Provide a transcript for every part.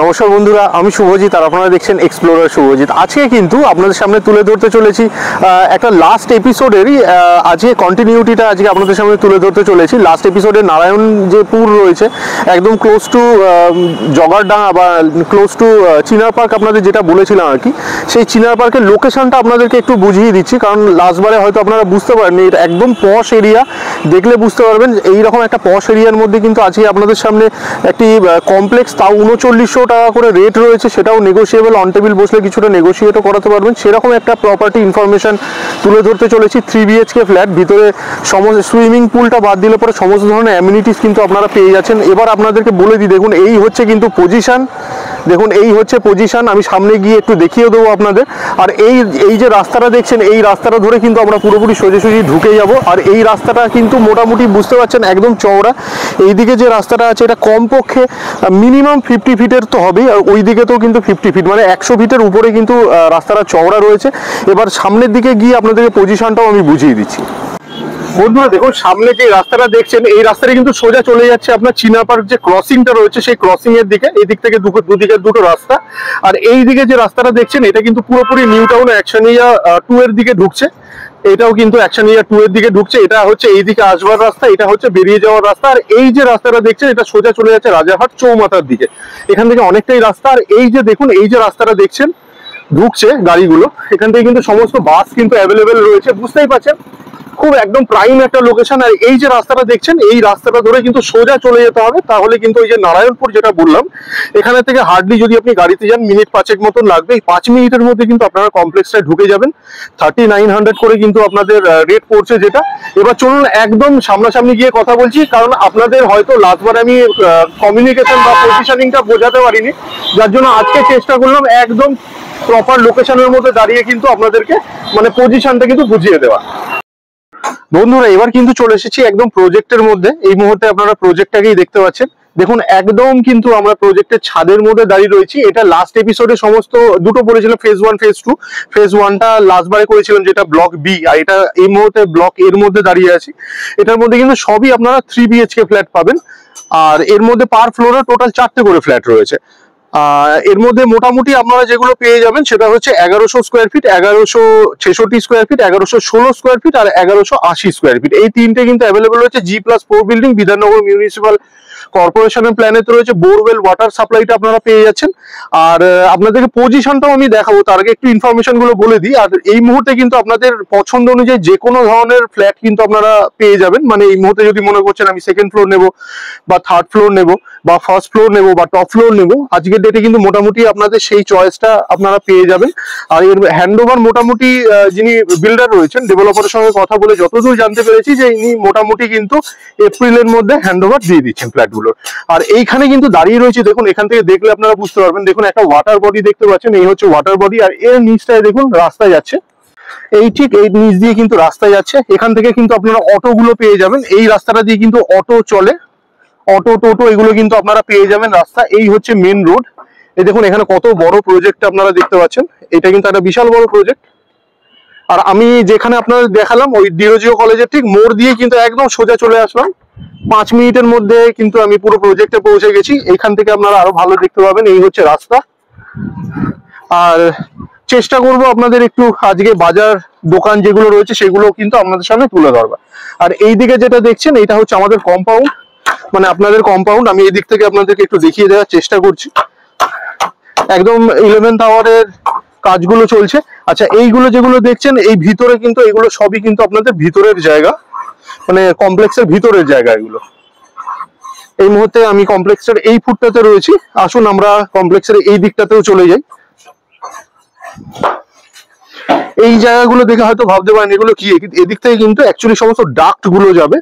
নমস্কার বন্ধুরা, আমি শুভজিৎ আর আপনারা দেখছেন এক্সপ্লোরার শুভজিৎ। আজকে কিন্তু আপনাদের সামনে তুলে ধরতে চলেছি একটা লাস্ট এপিসোডেরই আজকে কন্টিনিউটিটা আজকে আপনাদের সামনে তুলে ধরতে চলেছি। লাস্ট এপিসোডে নারায়ণ যে পুর রয়েছে একদম ক্লোজ টু জগারডাঙ্গা বা ক্লোজ টু চিনার পার্ক আপনাদের যেটা বলেছিলাম আর কি, সেই চিনার পার্কের লোকেশনটা আপনাদেরকে একটু বুঝিয়ে দিচ্ছি, কারণ লাস্টবারে হয়তো আপনারা বুঝতে পারেননি। এটা একদম পশ এরিয়া, দেখলে বুঝতে পারবেন এইরকম একটা পশ এরিয়ার মধ্যে কিন্তু আজকে আপনাদের সামনে একটি কমপ্লেক্স, তাও 3900 টাকা করে রেট রয়েছে, সেটাও নেগোসিয়েবল, অন টেবিল বসলে কিছুটা নেগোসিয়েটও করাতে পারবেন, সেরকম একটা প্রপার্টি ইনফরমেশন তুলে ধরতে চলেছি। 3 BHK ফ্ল্যাট, ভিতরে সমস্ত সুইমিং পুলটা বাদ দিলে পরে সমস্ত ধরনের অ্যামিনিটিস কিন্তু আপনারা পেয়ে যাচ্ছেন। এবার আপনাদেরকে বলে দিই, দেখুন এই হচ্ছে কিন্তু পজিশন, দেখুন এই হচ্ছে পজিশন, আমি সামনে গিয়ে একটু দেখিয়ে দেবো আপনাদের। আর এই যে রাস্তাটা দেখছেন, এই রাস্তাটা ধরে কিন্তু আমরা পুরোপুরি সোজাসুজি ঢুকে যাব। আর এই রাস্তাটা কিন্তু মোটামুটি বুঝতে পারছেন একদম চওড়া। এইদিকে যে রাস্তাটা আছে এটা কমপক্ষে মিনিমাম 50 ফিটের তো হবেই, আর ওই দিকে তো কিন্তু 50 ফিট, মানে 100 ফিটের উপরে কিন্তু রাস্তাটা চওড়া রয়েছে। এবার সামনের দিকে গিয়ে আপনাদেরকে পজিশনটাও আমি বুঝিয়ে দিচ্ছি। বন্ধুরা দেখুন, সামনে যে রাস্তাটা দেখছেন এই রাস্তাটা কিন্তু সোজা চলে যাচ্ছে আপনার চিনা পার্ক যে ক্রসিংটা রয়েছে সেই ক্রসিং এর দিকে। এই দিক থেকে দুদিকে দুটো রাস্তা। আর এই দিকে যে রাস্তাটা দেখছেন এটা কিন্তু পুরোপুরি নিউ টাউন অ্যাকশনিয়া 2 এর দিকে ঢুকছে। এটাও কিন্তু অ্যাকশনিয়া 2 এর দিকে ঢুকছে। এটা হচ্ছে এইদিকে আসবার রাস্তা, এটা হচ্ছে বেরিয়ে যাওয়ার রাস্তা। আর এই যে রাস্তাটা দেখছেন এটা সোজা চলে যাচ্ছে রাজারহাট চৌমাথার দিকে। এখান থেকে অনেকটাই রাস্তা। আর এই যে দেখুন, এই যে রাস্তাটা দেখছেন ঢুকছে গাড়িগুলো, এখান থেকে কিন্তু সমস্ত বাস কিন্তু অ্যাভেলেবেল রয়েছে, বুঝতেই পারছেন খুব একদম প্রাইম একটা লোকেশন। আর এই যে রাস্তাটা দেখছেন এই রাস্তাটা ধরে কিন্তু সোজা চলে যেতে হবে, তাহলে কিন্তু ওই যে নারায়ণপুর যেটা বললাম এখানে থেকে হার্ডলি যদি আপনি গাড়িতে যান মিনিট 5 মতন লাগবে। এই 5 মিনিটের মধ্যে কিন্তু আপনারা কমপ্লেক্সটায় ঢুকে যাবেন। 3900 করে কিন্তু আপনাদের রেট পড়ছে যেটা। এবার চলুন একদম সামনাসামনি গিয়ে কথা বলছি, কারণ আপনাদের হয়তো লাস্টবার আমি কমিউনিকেশন বা পজিশনিংটা বোঝাতে পারিনি, যার জন্য আজকে চেষ্টা করলাম একদম প্রপার লোকেশনের মধ্যে দাঁড়িয়ে কিন্তু আপনাদেরকে মানে পজিশনটা কিন্তু বুঝিয়ে দেওয়া। বন্ধুরা এবার কিন্তু চলে এসেছি একদম প্রজেক্টের মধ্যে। এই মুহূর্তে আপনারা প্রজেক্টটাকেই দেখতে পাচ্ছেন। দেখুন একদম কিন্তু আমরা প্রজেক্টের ছাদের মধ্যে দাঁড়িয়ে রয়েছি। এটা লাস্ট এপিসোডে সমস্ত দুটো বলেছিলাম, ফেজ 1 ফেজ 2। ফেজ 1টা লাস্টবারে করেছিলাম যেটা ব্লক বি, আর এটা এই মুহূর্তে ব্লক এর মধ্যে দাঁড়িয়ে আছি। এটার মধ্যে কিন্তু সবই আপনারা 3 BHK ফ্ল্যাট পাবেন। আর এর মধ্যে পার ফ্লোরে টোটাল 4টে করে ফ্ল্যাট রয়েছে। এর মধ্যে মোটামুটি আপনারা যেগুলো পেয়ে যাবেন সেটা হচ্ছে 1100 square feet, 1166 square feet, 1116 square feet আর 1180 স্কোয়ার ফিট। এই তিনটে কিন্তু অ্যাভেলেবল রয়েছে। G+4 বিল্ডিং, বিধাননগর মিউনিসিপাল কর্পোরেশনের প্ল্যানেতে রয়েছে। বোরওয়েল ওয়াটার সাপ্লাইটা আপনারা পেয়ে যাচ্ছেন। আর আপনাদেরকে পজিশনটাও আমি দেখাবো, তার আগে একটু ইনফরমেশন গুলো বলে দিই। আর এই মুহূর্তে কিন্তু আপনাদের পছন্দ অনুযায়ী যে কোনো ধরনের ফ্ল্যাট কিন্তু আপনারা পেয়ে যাবেন। মানে এই মুহূর্তে যদি মনে করছেন আমি 2nd ফ্লোর নেব বা 3rd ফ্লোর নেব বা 1st ফ্লোর নেব বা টপ ফ্লোর নেব, আজকের ডেটে কিন্তু মোটামুটি আপনাদের সেই চয়েসটা আপনারা পেয়ে যাবেন। আর এর হ্যান্ডওভার মোটামুটি যিনি বিল্ডার রয়েছেন, ডেভেলপারের সঙ্গে কথা বলে যতদূর জানতে পেরেছি যে ইনি মোটামুটি কিন্তু এপ্রিলের মধ্যে হ্যান্ডওভার দিয়ে দিচ্ছেন ফ্ল্যাটগুলোর। আর এইখানে কিন্তু দাঁড়িয়ে রয়েছে, দেখুন এখান থেকে দেখলে আপনারা বুঝতে পারবেন। দেখুন একটা ওয়াটার বডি দেখতে পাচ্ছেন, এই হচ্ছে ওয়াটার বডি। আর এর নিচটায় দেখুন রাস্তা যাচ্ছে, এই ঠিক এই নিচ দিয়ে কিন্তু রাস্তায় যাচ্ছে। এখান থেকে কিন্তু আপনারা অটোগুলো পেয়ে যাবেন। এই রাস্তাটা দিয়ে কিন্তু অটো চলে, অটো টোটো এগুলো কিন্তু আপনারা পেয়ে যাবেন রাস্তা। এই হচ্ছে মেন রোড। এই দেখুন এখানে কত বড় প্রজেক্ট আপনারা দেখতে পাচ্ছেন, এটা কিন্তু একটা বিশাল বড় প্রজেক্ট। আর আমি যেখানে আপনাদের দেখালাম ওই ডিওজিও কলেজের ঠিক মোড় দিয়ে কিন্তু একদম সোজা চলে আসলাম। 5 মিনিটের মধ্যে কিন্তু আমি পুরো প্রজেক্টে পৌঁছে গেছি। এখান থেকে আপনারা আরো ভালো দেখতে পাবেন। এই হচ্ছে রাস্তা। আর চেষ্টা করব আপনাদের একটু আজকে বাজার দোকান যেগুলো রয়েছে সেগুলো কিন্তু আপনাদের সামনে তুলে ধরবা। আর এই দিকে যেটা দেখছেন এটা হচ্ছে আমাদের কম্পাউন্ড, মানে আপনাদের কম্পাউন্ড। আমি এই দিক থেকে আপনাদেরকে একটু দেখিয়ে দেওয়ার চেষ্টা করছি। একদম 11th আওয়ারের কাজগুলো চলছে। আচ্ছা, এইগুলো যেগুলো দেখছেন এই ভিতরে কিন্তু এগুলো সবই কিন্তু আপনাদের ভিতরের জায়গা, মানে কমপ্লেক্সের ভিতরের জায়গা এগুলো। এই মুহূর্তে আমি কমপ্লেক্সের এই ফুটটাতে রয়েছি। আসুন আমরা কমপ্লেক্সের এই দিকটাতেও চলে যাই। এই জায়গাগুলো দেখে হয়তো ভাবতে পারেন এগুলো কি, এদিক থেকে কিন্তু অ্যাকচুয়ালি সমস্ত ডাক্ট গুলো যাবে।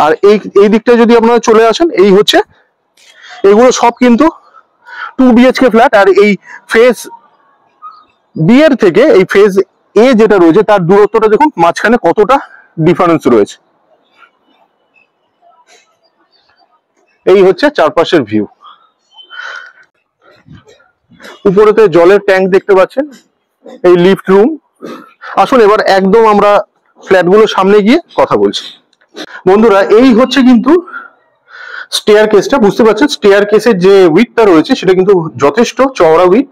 আর এই দিকটা যদি আপনারা চলে আসেন, এই হচ্ছে এগুলো সব কিন্তু 2 BHK ফ্ল্যাট। আর এই ফেজ বি এর থেকে এই ফেজ এ যেটা রয়েছে তার দূরত্বটা দেখুন মাঝখানে কতটা ডিফারেন্স রয়েছে। এই হচ্ছে চারপাশের ভিউ। উপরেতে জলের ট্যাঙ্ক দেখতে পাচ্ছেন, এই লিফট রুম। আসুন এবার একদম আমরা ফ্ল্যাটগুলোর সামনে গিয়ে কথা বলছি। বন্ধুরা এই হচ্ছে কিন্তু স্টেয়ার কেসটা, বুঝতে পারছেন স্টেয়ার কেসের যে উইথটা রয়েছে সেটা কিন্তু যথেষ্ট চওড়া উইথ।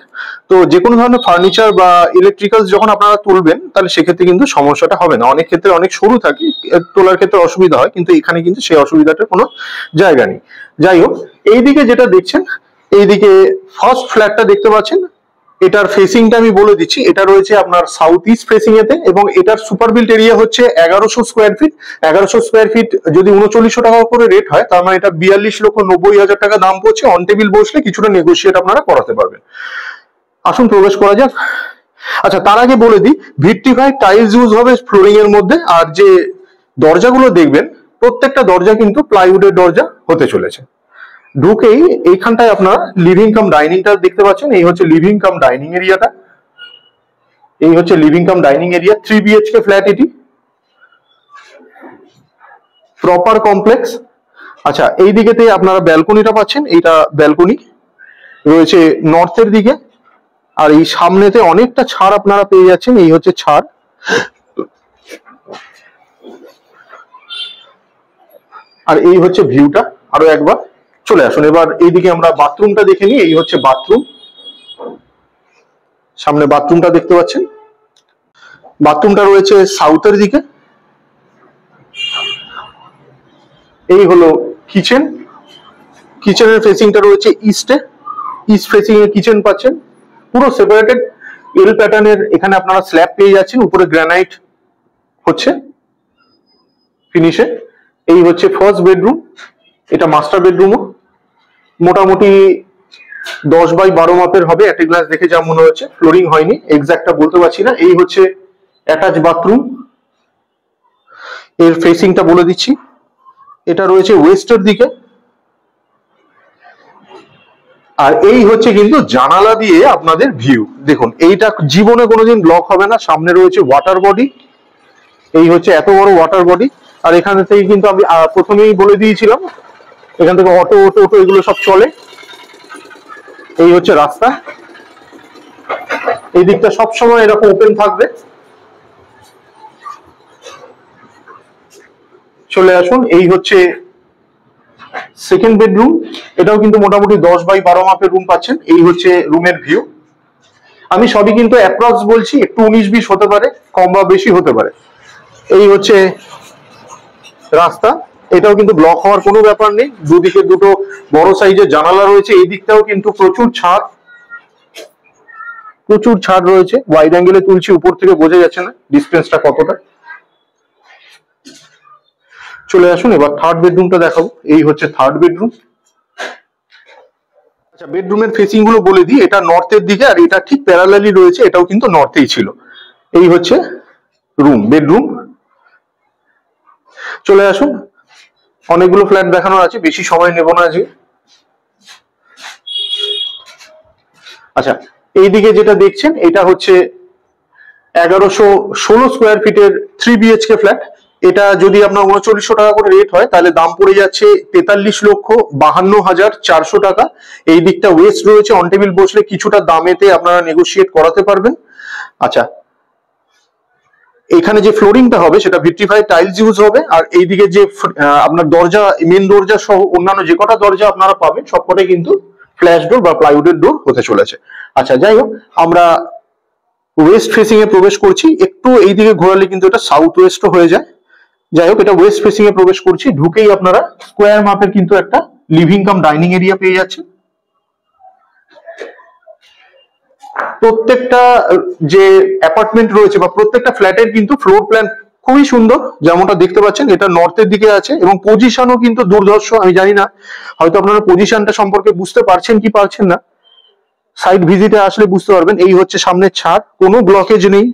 তো যে কোনো ধরনের ফার্নিচার বা ইলেকট্রিক্যালস যখন আপনারা তুলবেন তাহলে সেক্ষেত্রে কিন্তু সমস্যাটা হবে না। অনেক ক্ষেত্রে অনেক সরু থাকে, তোলার ক্ষেত্রে অসুবিধা হয়, কিন্তু এখানে কিন্তু সেই অসুবিধাটার কোনো জায়গা নেই। যাই হোক, এইদিকে যেটা দেখছেন, এইদিকে ফার্স্ট ফ্ল্যাটটা দেখতে পাচ্ছেন, এটার ফেসিংটা আমি বলে দিচ্ছি। এটা রয়েছে আপনার সাউথ ইস্ট ফেসিং এতে এবং এটার সুপার বিল্ট এরিয়া হচ্ছে 1100 স্কোয়ার ফিট। 1100 স্কোয়ার ফিট যদি 3900 টাকা করে রেট হয়, তার মানে এটা 42,90,000 টাকা দাম পড়ছে। অন টেবিল বসলে কিছুটা নেগোসিয়েট আপনারা করাতে পারবেন। আসুন প্রবেশ করা যাক। আচ্ছা, তার আগে বলে দিই, ভিট্রিফাইড টাইলস ইউজ হবে ফ্লোরিং এর মধ্যে। আর যে দরজাগুলো দেখবেন, প্রত্যেকটা দরজা কিন্তু প্লাইউডের দরজা হতে চলেছে। ঢুকেই এইখানটায় আপনারা লিভিং কাম ডাইনিংটা দেখতে পাচ্ছেন। এই হচ্ছে লিভিং কাম ডাইনিং এরিয়াটা, এই হচ্ছে living cum dining area. 3 BHK flat এটি, প্রপার কমপ্লেক্স। আচ্ছা, এই দিকেতে আপনারা ব্যালকনিটা পাচ্ছেন, এইটা ব্যালকনি রয়েছে নর্থের দিকে। আর এই সামনেতে অনেকটা ছাড় আপনারা পেয়ে যাচ্ছেন, এই হচ্ছে ছাড়। আর এই হচ্ছে ভিউটা। আরো একবার চলে আসুন, এবার এইদিকে আমরা বাথরুমটা দেখে নিই। এই হচ্ছে বাথরুম, সামনে বাথরুমটা দেখতে পাচ্ছেন। বাথরুমটা রয়েছে সাউথের দিকে। এই হলো কিচেন, কিচেনের ফেসিংটা রয়েছে ইস্টে, ইস্ট ফেসিং এ কিচেন পাচ্ছেন। পুরো সেপারেটেড এল প্যাটার্নের এখানে আপনারা স্ল্যাব পেয়ে যাচ্ছেন, উপরে গ্রানাইট হচ্ছে ফিনিশে। এই হচ্ছে ফার্স্ট বেডরুম, এটা মাস্টার বেডরুমও মোটামুটি 10x12 মাপের হবে। একটা গ্লাস দেখে যা মনে হচ্ছে, ফ্লোরিং হয়নি, এক্সাক্টটা বলতে পারছি না। এই হচ্ছে অ্যাটাচ বাথরুম, এর ফেসিংটা বলে দিচ্ছি। এটা রয়েছে ওয়েস্টের দিকে। আর এই হচ্ছে কিন্তু জানালা দিয়ে আপনাদের ভিউ। দেখুন, এইটা জীবনে কোনোদিন ব্লক হবে না। সামনে রয়েছে ওয়াটার বডি, এই হচ্ছে এত বড় ওয়াটার বডি। আর এখান থেকে কিন্তু আমি প্রথমেই বলে দিয়েছিলাম, এখান থেকে অটো টোটো এগুলো সব চলে। এই হচ্ছে রাস্তা, এই দিকটা সবসময় এরকম ওপেন থাকবে। চলে আসুন, এই হচ্ছে সেকেন্ড বেডরুম। এটাও কিন্তু মোটামুটি 10x12 মাপের রুম পাচ্ছেন। এই হচ্ছে রুমের ভিউ। আমি সবই কিন্তু অ্যাপ্রক্স বলছি, একটু 19-20 হতে পারে, কম বা বেশি হতে পারে। এই হচ্ছে রাস্তা, এটাও কিন্তু ব্লক হওয়ার কোনো ব্যাপার নেই। দুদিকে দুটো বড় সাইজের জানালা রয়েছে। এই দিকটাও কিন্তু প্রচুর ছাদ, প্রচুর ছাদ রয়েছে। ওয়াইড অ্যাঙ্গেলে তুলছি, উপর থেকে বোঝা যাচ্ছে না ডিস্টেন্সটা কতটা। চলে আসুন, এবার থার্ড বেডরুমটা দেখাবো। এই হচ্ছে থার্ড বেডরুম। আচ্ছা, বেডরুমের ফেসিং গুলো বলে দিই। এটা নর্থের দিকে, আর এটা ঠিক প্যারালালি রয়েছে, এটাও কিন্তু নর্থেই ছিল। এই হচ্ছে রুম, বেডরুম। চলে আসুন, অনেকগুলো ফ্ল্যাট দেখানোর আছে, বেশি সময় নেব না আজকে। আচ্ছা, এইদিকে যেটা দেখছেন এটা হচ্ছে 1116 স্কোয়ার ফিটের 3 BHK ফ্ল্যাট। এটা যদি আপনার 3900 টাকা করে রেট হয়, তাহলে দাম পড়ে যাচ্ছে 43,52,400 টাকা। এই দিকটা ওয়েস্ট রয়েছে, অন টেবিল বসলে কিছুটা দামেতে আপনারা নেগোশিয়েট করাতে পারবেন। আচ্ছা, এখানে যে ফ্লোরিংটা হবে সেটা ভিট্রিফাইড টাইলস ইউজ হবে। আর এইদিকে যে আপনার দরজা, মেন দরজা সহ অন্যান্য যে কটা দরজা আপনারা পাবেন সবকটাই কিন্তু ফ্ল্যাশ ডোর বা প্লাইউডের ডোর হতে চলেছে। আচ্ছা, যাই হোক, আমরা ওয়েস্ট ফেসিং এ প্রবেশ করছি। একটু এইদিকে ঘোরালে কিন্তু এটা সাউথ ওয়েস্ট হয়ে যায়। যাই হোক, এটা ওয়েস্ট ফেসিং এ প্রবেশ করছি। ঢুকেই আপনারা স্কোয়ার মাপের কিন্তু একটা লিভিং কাম ডাইনিং এরিয়া পেয়ে যাচ্ছেন। প্রত্যেকটা যে অ্যাপার্টমেন্ট রয়েছে বা প্রত্যেকটা ফ্ল্যাটের কিন্তু ফ্লোর প্ল্যান খুবই সুন্দর, যেমনটা দেখতে পাচ্ছেন। এটা নর্থের দিকে আছে এবং পজিশনও কিন্তু দুর্ধর্ষ। আমি জানি না হয়তো আপনারা পজিশনটা সম্পর্কে বুঝতে পারছেন কি পারছেন না, সাইট ভিজিটে আসলে বুঝতে পারবেন। এই হচ্ছে সামনের ছাদ, কোনো ব্লকেজ নেই।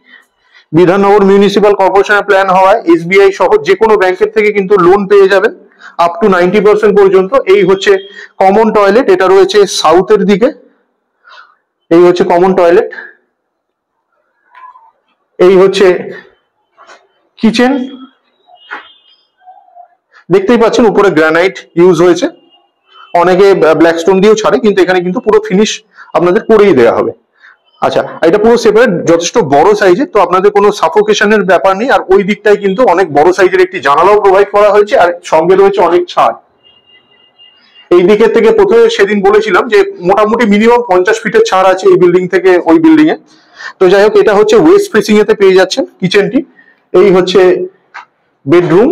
বিধাননগর মিউনিসিপাল কর্পোরেশনের প্ল্যান হওয়ায় SBI সহ যে কোনো ব্যাংকের থেকে কিন্তু লোন পেয়ে যাবেন আপ টু 90% পর্যন্ত। এই হচ্ছে কমন টয়লেট, এটা রয়েছে সাউথের দিকে। এই হচ্ছে কমন টয়লেট। এই হচ্ছে কিচেন, দেখতেই পাচ্ছেন উপরে গ্রানাইট ইউজ হয়েছে। অনেকে ব্ল্যাক স্টোন দিয়েও ছাড়ে, কিন্তু এখানে কিন্তু পুরো ফিনিশ আপনাদের করেই দেওয়া হবে। আচ্ছা, এটা পুরো সেপারেট, যথেষ্ট বড় সাইজের, তো আপনাদের কোনো সাফোকেশনের ব্যাপার নেই। আর ওই দিকটায় কিন্তু অনেক বড় সাইজের একটি জানালাও প্রোভাইড করা হয়েছে, আর সঙ্গে রয়েছে অনেক ছাদ। এই দিকের থেকে প্রথমে সেদিন বলেছিলাম যে মোটামুটি মিনিমাম 50 ফিটের ছাড় আছে এই বিল্ডিং থেকে ওই বিল্ডিং এ। তো যাই হোক, এটা হচ্ছে ওয়েস্ট ফেসিং এতে পেয়ে যাচ্ছেন কিচেনটি। এই হচ্ছে বেডরুম।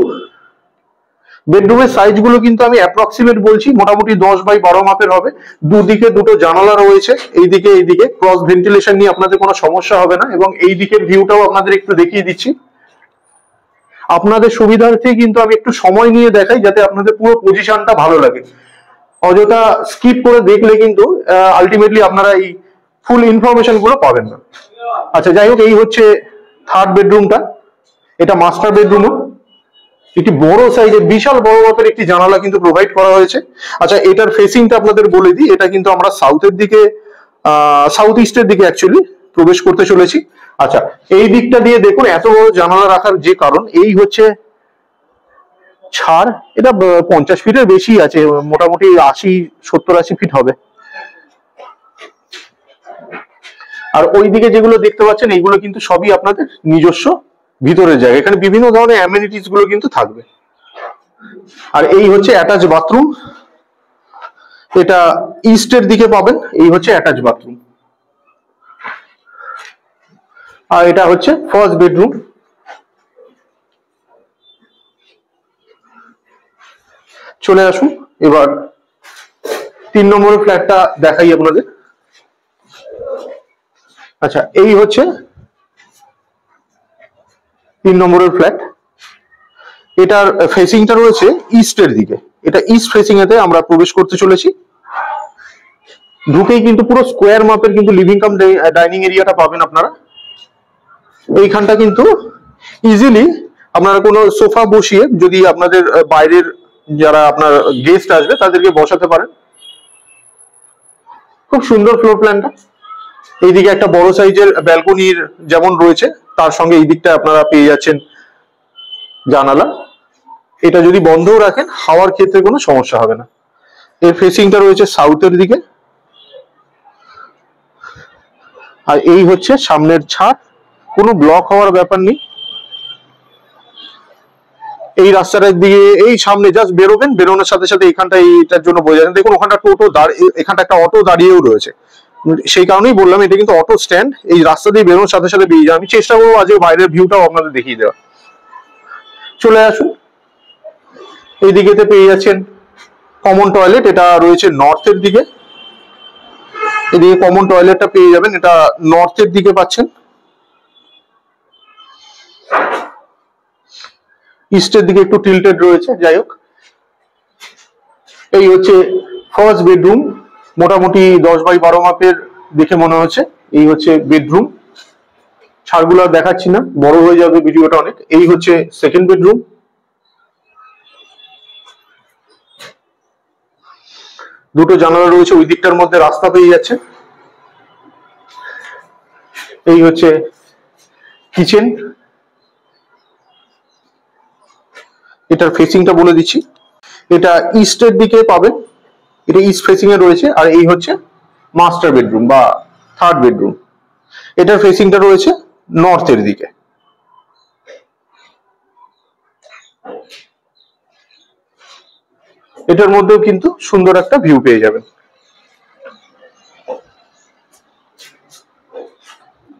বেডরুমের সাইজ গুলো কিন্তু আমি অ্যাপ্রক্সিমেট বলছি, মোটামুটি 10x12 মাপের হবে। দুদিকে দুটো জানালা রয়েছে, এইদিকে এইদিকে ক্রস ভেন্টিলেশন নিয়ে আপনাদের কোনো সমস্যা হবে না। এবং এই দিকের ভিউটাও আপনাদের একটু দেখিয়ে দিচ্ছি আপনাদের সুবিধার্থে, কিন্তু আমি একটু সময় নিয়ে দেখাই যাতে আপনাদের পুরো পজিশনটা ভালো লাগে। অযথা স্কিপ করে দেখলে কিন্তু আলটিমেটলি আপনারা এই ফুল ইনফরমেশন গুলো পাবেন না। আচ্ছা, যাই হোক, এই হচ্ছে থার্ড বেডরুমটা। এটা মাস্টার বেডরুমও, একটি বড় সাইজের বিশাল বড় মাপের একটি জানালা কিন্তু প্রোভাইড করা হয়েছে। আচ্ছা, এটার ফেসিংটা আপনাদের বলে দিই, এটা কিন্তু আমরা সাউথের দিকে, সাউথ ইস্টের দিকে অ্যাকচুয়ালি প্রবেশ করতে চলেছি। আচ্ছা, এই দিকটা দিয়ে দেখুন, এত বড় জানালা রাখার যে কারণ, এই হচ্ছে ছাড়, এটা 50 ফিটের বেশি আছে, মোটামুটি 70-80 ফিট হবে। আর ওইদিকে যেগুলো দেখতে পাচ্ছেন, এইগুলো কিন্তু সবই আপনাদের নিজস্ব ভিতরের জায়গা, এখানে বিভিন্ন ধরনের অ্যামেনিটিস গুলো কিন্তু থাকবে। আর এই হচ্ছে অ্যাটাচ বাথরুম, এটা ইস্টের দিকে পাবেন। এই হচ্ছে অ্যাটাচ বাথরুম। আর এটা হচ্ছে ফার্স্ট বেডরুম। চলে আসুন এবার 3 নম্বরের ফ্ল্যাটটা দেখাই আপনাদের। আচ্ছা, এই হচ্ছে 3 নম্বরের ফ্ল্যাট। এটার ফেসিংটা রয়েছে ইস্টের দিকে, এটা ইস্ট ফেসিং এতে আমরা প্রবেশ করতে চলেছি। ঢুকেই কিন্তু পুরো স্কোয়ার মাপের কিন্তু লিভিং কাম ডাইনিং এরিয়াটা পাবেন আপনারা। এইখানটা কিন্তু ইজিলি আপনারা কোনো সোফা বসিয়ে, যদি আপনাদের বাইরের যারা আপনার গেস্ট আসবে তাদেরকে বসাতে পারেন। খুব সুন্দর ফ্লোর প্ল্যানটা। এইদিকে একটা বড় সাইজের ব্যালকনির যেমন রয়েছে, তার সঙ্গে এই দিকটা আপনারা পেয়ে যাচ্ছেন জানালা। এটা যদি বন্ধও রাখেন, হাওয়ার ক্ষেত্রে কোনো সমস্যা হবে না। এর ফেসিংটা রয়েছে সাউথের দিকে। আর এই হচ্ছে সামনের ছাদ, কোনো ব্লক হওয়ার ব্যাপার নেই। এই রাস্তাটার দিকে, এই সামনে জাস্ট বেরোবেন, বেরোনোর সাথে সাথে এখানটা, এইটার জন্য বোঝা যায়, দেখুন ওখানটা টোটো দাঁড়িয়ে, এখানটা একটা অটো দাঁড়িয়েও রয়েছে। সেই কারণেই বললাম এটা কিন্তু অটো স্ট্যান্ড। এই রাস্তা দিয়ে বেরোনোর সাথে সাথে বেরিয়ে যায়। আমি চেষ্টা করবো আজকে বাইরের ভিউটাও আপনাদের দেখিয়ে দেওয়া। চলে আসুন, এই দিকেতে পেয়ে যাচ্ছেন কমন টয়লেট, এটা রয়েছে নর্থের দিকে। এদিকে কমন টয়লেটটা পেয়ে যাবেন, এটা নর্থের দিকে পাচ্ছেন। ইস্টের দিকে একটু টিল্টেড রয়েছে। যাই হোক, এই হচ্ছে ফার্স্ট বেডরুম, মোটামুটি 10x12 মাপের দেখে মনে হচ্ছে। এই হচ্ছে বেডরুম, ছাড়গুলো আর দেখাচ্ছি না, বড় হয়ে যাবে ভিডিওটা অনেক। এই হচ্ছে সেকেন্ড বেডরুম। দুটো জানালা রয়েছে, ওই দিকটার মধ্যে রাস্তা পেয়ে যাচ্ছে। এই হচ্ছে কিচেন, এটার ফেসিংটা বলে দিচ্ছি, এটা ইস্টের দিকে পাবেন, এটা ইস্ট ফেসিং এ রয়েছে। আর এই হচ্ছে মাস্টার বেডরুম বা থার্ড বেডরুম, এটার ফেসিংটা রয়েছে নর্থের দিকে। এটার মধ্যেও কিন্তু সুন্দর একটা ভিউ পেয়ে যাবেন।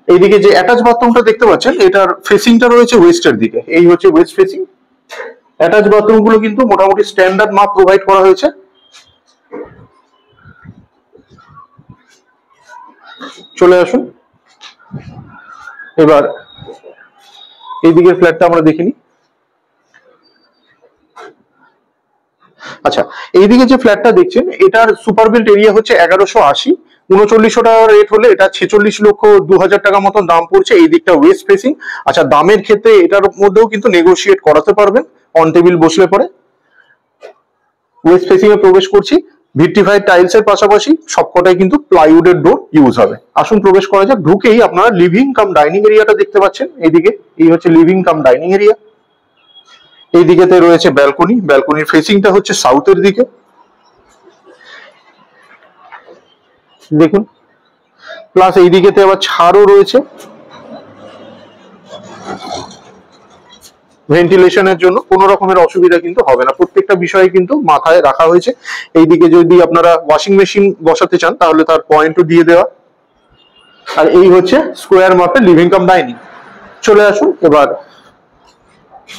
এইদিকে যে অ্যাটাচ বাথরুমটা দেখতে পাচ্ছেন, এটার ফেসিংটা রয়েছে ওয়েস্টের দিকে। এই হচ্ছে ওয়েস্ট ফেসিং। অ্যাটাচ বাথরুম গুলো কিন্তু মোটামুটি স্ট্যান্ডার্ড মাপ প্রোভাইড করা হয়েছে। চলে আসুন এবার এইদিকে ফ্ল্যাটটা আমরা দেখিনি। আচ্ছা, এইদিকে যে ফ্ল্যাটটা দেখছেন, এটার সুপার বিল্ট এরিয়া হচ্ছে 1180। 3900 টাকা রেট হলে এটা 46,02,000 টাকা মতন দাম পড়ছে। এই দিকটা ওয়েস্ট ফেসিং। আচ্ছা, দামের ক্ষেত্রে এটার মধ্যেও কিন্তু নেগোশিয়েট করাতে পারবেন অন টেবিল বসলে পরে। ওয়েস্ট ফেসিং এ প্রবেশ করছি, ভিট্রিফাইড টাইলস এর পাশাপাশি সবকটাই কিন্তু প্লাইউডের ডোর ইউজ হবে। আসুন প্রবেশ করা যাক। ঢুকেই আপনারা লিভিং কাম ডাইনিং এরিয়াটা দেখতে পাচ্ছেন। এইদিকে এই হচ্ছে লিভিং কাম ডাইনিং এরিয়া। এই দিকেতে রয়েছে ব্যালকনি, ব্যালকনির ফেসিংটা হচ্ছে সাউথের দিকে। দেখুন প্লাস এইদিকেতে আবার ছাড়ও রয়েছে ভেন্টিলেশনের জন্য। কোনো রকমের অসুবিধা কিন্তু হবে না, প্রত্যেকটা বিষয় কিন্তু মাথায় রাখা হয়েছে। এইদিকে যদি আপনারা ওয়াশিং মেশিন বসাতে চান তাহলে তার পয়েন্টও দিয়ে দেওয়া। আর এই হচ্ছে স্কোয়ার মাপের লিভিং কাম ডাইনিং। চলে আসুন এবার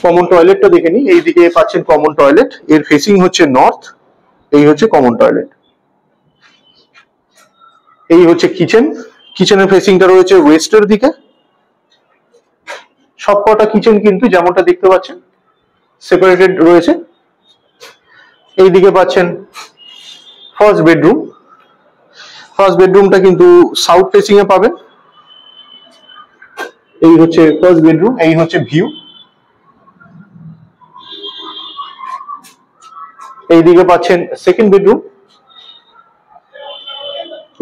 কমন টয়লেটটা দেখে নিই। এইদিকে পাচ্ছেন কমন টয়লেট, এর ফেসিং হচ্ছে নর্থ। এই হচ্ছে কমন টয়লেট। এই হচ্ছে কিচেন, কিচেনের ফেসিংটা রয়েছে ওয়েস্টের দিকে। সবকটা কিচেন কিন্তু যেমনটা দেখতে পাচ্ছেন সেপারেটেড রয়েছে। এইদিকে পাচ্ছেন ফার্স্ট বেডরুম। ফার্স্ট বেডরুমটা কিন্তু সাউথ ফেসিং এ পাবেন। এই হচ্ছে ফার্স্ট বেডরুম, এই হচ্ছে ভিউ। এইদিকে পাচ্ছেন সেকেন্ড বেডরুম,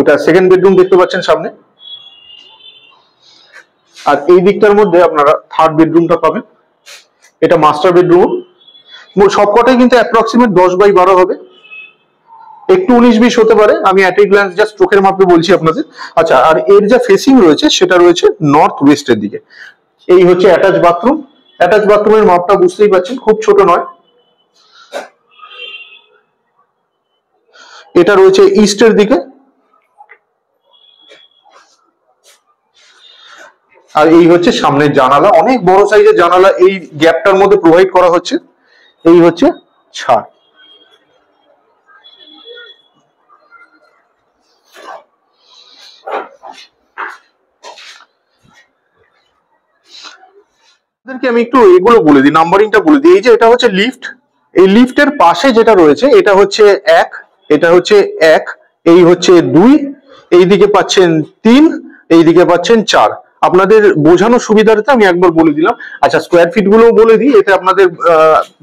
এটা সেকেন্ড বেডরুম দেখতে পাচ্ছেন সামনে। আর এই দিকটার মধ্যে আপনারা থার্ড বেডরুমটা পাবেন, এটা মাস্টার বেডরুম। সবকটাই কিন্তু অ্যাপ্রক্সিমেট 10/12 হবে, একটু 19-20 হতে পারে, আমি অ্যাট এ গ্ল্যান্স জাস্ট চোখের মাপে বলছি আপনাদের। আচ্ছা, আর এর যা ফেসিং রয়েছে সেটা রয়েছে নর্থ ওয়েস্টের দিকে। এই হচ্ছে অ্যাটাচ বাথরুম। অ্যাটাচ বাথরুমের মাপটা বুঝতেই পারছেন, খুব ছোট নয়। এটা রয়েছে ইস্টের দিকে। আর এই হচ্ছে সামনের জানালা, অনেক বড় সাইজের জানালা এই গ্যাপটার মধ্যে প্রোভাইড করা হচ্ছে। এই হচ্ছে ছাদ। আমি একটু এগুলো বলে দিই, নাম্বারিংটা বলে দিই। এই যে এটা হচ্ছে লিফট, এই লিফটের পাশে যেটা রয়েছে এটা হচ্ছে 1, এটা হচ্ছে 1, এই হচ্ছে 2, এইদিকে পাচ্ছেন 3, এইদিকে পাচ্ছেন 4। আপনাদের বোঝানোর সুবিধার্থে আমি একবার বলে দিলাম। আচ্ছা, স্কোয়ার ফিট গুলো বলে দিই, এতে আপনাদের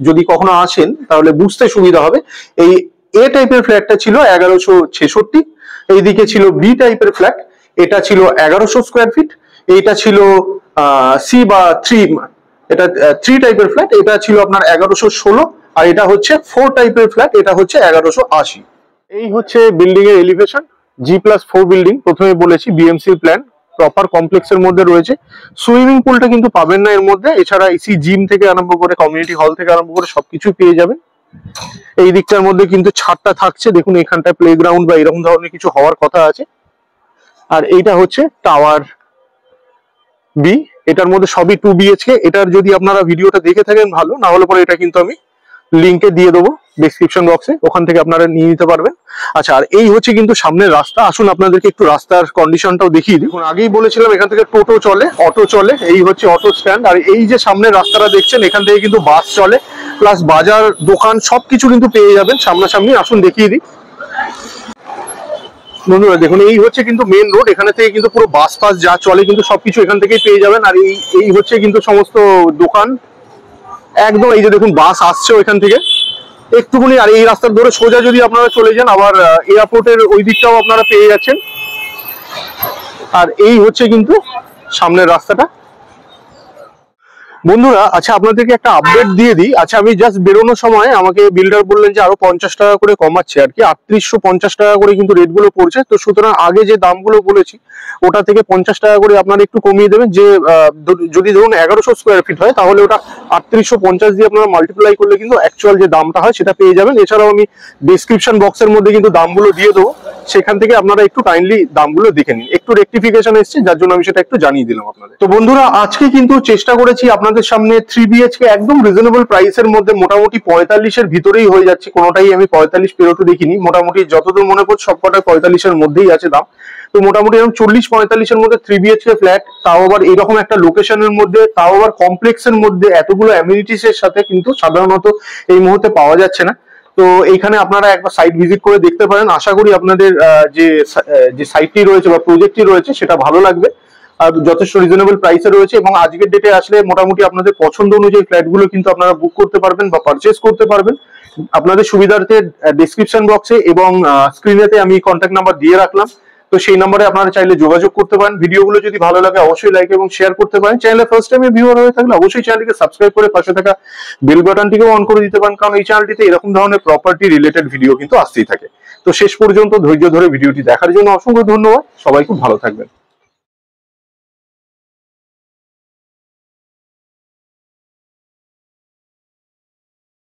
যদি কখনো আসেন তাহলে বুঝতে সুবিধা হবে। এই এ টাইপের ফ্ল্যাটটা ছিল 1166, এইদিকে ছিল বি টাইপের ফ্ল্যাট, এটা ছিল 1100 স্কোয়ার ফিট, এইটা ছিল সি বা 3, এটা 3 টাইপের ফ্ল্যাট, এটা ছিল আপনার 1116, আর এটা হচ্ছে 4 টাইপের ফ্ল্যাট, এটা হচ্ছে 1180। এই হচ্ছে বিল্ডিং এর এলিভেশন, G+4 বিল্ডিং। প্রথমে বলেছি বিএমসি প্ল্যান, প্রপার কমপ্লেক্সের মধ্যে রয়েছে। সুইমিং পুলটা কিন্তু পাবেন না এর মধ্যে, এছাড়া এসি জিম থেকে আরম্ভ করে কমিউনিটি হল থেকে আরম্ভ করে সবকিছু পেয়ে যাবেন। এই দিকটার মধ্যে কিন্তু ছাদটা থাকছে, দেখুন এখানটায় প্লেগ্রাউন্ড বা এরকম ধরনের কিছু হওয়ার কথা আছে। আর এইটা হচ্ছে টাওয়ার বি, এটার মধ্যে সবই 2 BHK। এটার যদি আপনারা ভিডিওটা দেখে থাকেন ভালো, না হলে পরে এটা কিন্তু আমি লিঙ্কে দিয়ে দেবো ডেসক্রিপশন বক্সে, ওখান থেকে আপনারা নিয়ে নিতে পারবেন। আচ্ছা, আর এই হচ্ছে কিন্তু সামনের রাস্তা। আসুন আপনাদেরকে একটু রাস্তার কন্ডিশনটাও দেখিয়ে দিই। দেখুন, আগেই বলেছিলাম এখান থেকে টোটো চলে, অটো চলে, এই হচ্ছে অটো স্ট্যান্ড। আর এই যে সামনের রাস্তাটা দেখছেন, এখান থেকে কিন্তু বাস চলে, প্লাস বাজার দোকান সবকিছু কিন্তু পেয়ে যাবেন সামনাসামনি। আসুন দেখিয়ে দিই বন্ধুরা, দেখুন এই হচ্ছে কিন্তু মেন রোড, এখানে থেকে কিন্তু পুরো বাস ফাস যা চলে কিন্তু সবকিছু এখান থেকেই পেয়ে যাবেন। আর এই হচ্ছে কিন্তু সমস্ত দোকান একদম, এই যে দেখুন বাস আসছে ওইখান থেকে একটুখানি। আর এই রাস্তার ধরে সোজা যদি আপনারা চলে যান, আবার এয়ারপোর্টের ওই দিকটাও আপনারা পেয়ে যাচ্ছেন। আর এই হচ্ছে কিন্তু সামনের রাস্তাটা বন্ধুরা। আচ্ছা, আপনাদেরকে একটা আপডেট দিয়ে দিই। আচ্ছা, আমি জাস্ট বেরোনোর সময় আমাকে বিল্ডার বললেন যে আরো 50 টাকা করে কমাচ্ছে আর কি, 3850 টাকা করে কিন্তু রেটগুলো পড়ছে। তো সুতরাং আগে যে দামগুলো বলেছি ওটা থেকে 50 টাকা করে আপনারা একটু কমিয়ে দেবেন। যে যদি ধরুন 1100 স্কোয়ার ফিট হয়, তাহলে ওটা 3850 দিয়ে আপনারা মাল্টিপ্লাই করলে কিন্তু অ্যাকচুয়াল যে দামটা হয় সেটা পেয়ে যাবেন। এছাড়াও আমি ডেসক্রিপশন বক্সের মধ্যে কিন্তু দামগুলো দিয়ে দেবো, সেখান থেকে আপনারা একটু কাইন্ডলি দামগুলো দেখে নিন। একটু রেকটিফিকেশন এসছে, যার জন্য আমি সেটা একটু জানিয়ে দিলাম আপনাদের। তো বন্ধুরা, আজকে কিন্তু চেষ্টা করেছি আপনাদের সামনে 3 BHK একদম রিজনেবল প্রাইসের মধ্যে, মোটামুটি 45-এর ভিতরেই হয়ে যাচ্ছে, কোনোটাই আমি 45 পেরোতে দেখিনি। মোটামুটি যতদূর মনে পড়ছে সবকটা 45-এর মধ্যেই আছে দাম। তো মোটামুটি এরকম 40-45-এর মধ্যে 3 BHK ফ্ল্যাট, তাও আবার এরকম একটা লোকেশনের মধ্যে, তাও আবার কমপ্লেক্সের মধ্যে, এতগুলো অ্যামিনিটিস এর সাথে কিন্তু সাধারণত এই মুহূর্তে পাওয়া যাচ্ছে না। তো এইখানে আপনারা একবার সাইট ভিজিট করে দেখতে পারেন। আশা করি আপনাদের যে সাইটটি রয়েছে বা প্রজেক্টটি রয়েছে সেটা ভালো লাগবে, আর যথেষ্ট রিজনেবল প্রাইসে রয়েছে। এবং আজকের ডেটে আসলে মোটামুটি আপনাদের পছন্দ অনুযায়ী ফ্ল্যাটগুলো কিন্তু আপনারা বুক করতে পারবেন বা পারচেস করতে পারবেন। আপনাদের সুবিধার্থে ডেসক্রিপশন বক্সে এবং স্ক্রিনেতে আমি কন্ট্যাক্ট নাম্বার দিয়ে রাখলাম, তো সেই নম্বরে আপনারা চাইলে যোগাযোগ করতে পারেন। ভিডিওগুলো যদি ভালো লাগে অবশ্যই লাইক এবং শেয়ার করতে পারেন। চ্যানেলে ফার্স্ট টাইমে ভিউয়ার হয়ে থাকলে অবশ্যই চ্যানেলটিকে সাবস্ক্রাইব করে পাশে থাকা বেল বাটনটিকেও অন করে দিতে পারেন, কারণ এই চ্যানেলটিতে এরকম ধরনের প্রপার্টি রিলেটেড ভিডিও কিন্তু আসতেই থাকে। তো শেষ পর্যন্ত ধৈর্য ধরে ভিডিওটি দেখার জন্য অসংখ্য ধন্যবাদ। সবাই খুব ভালো থাকবেন।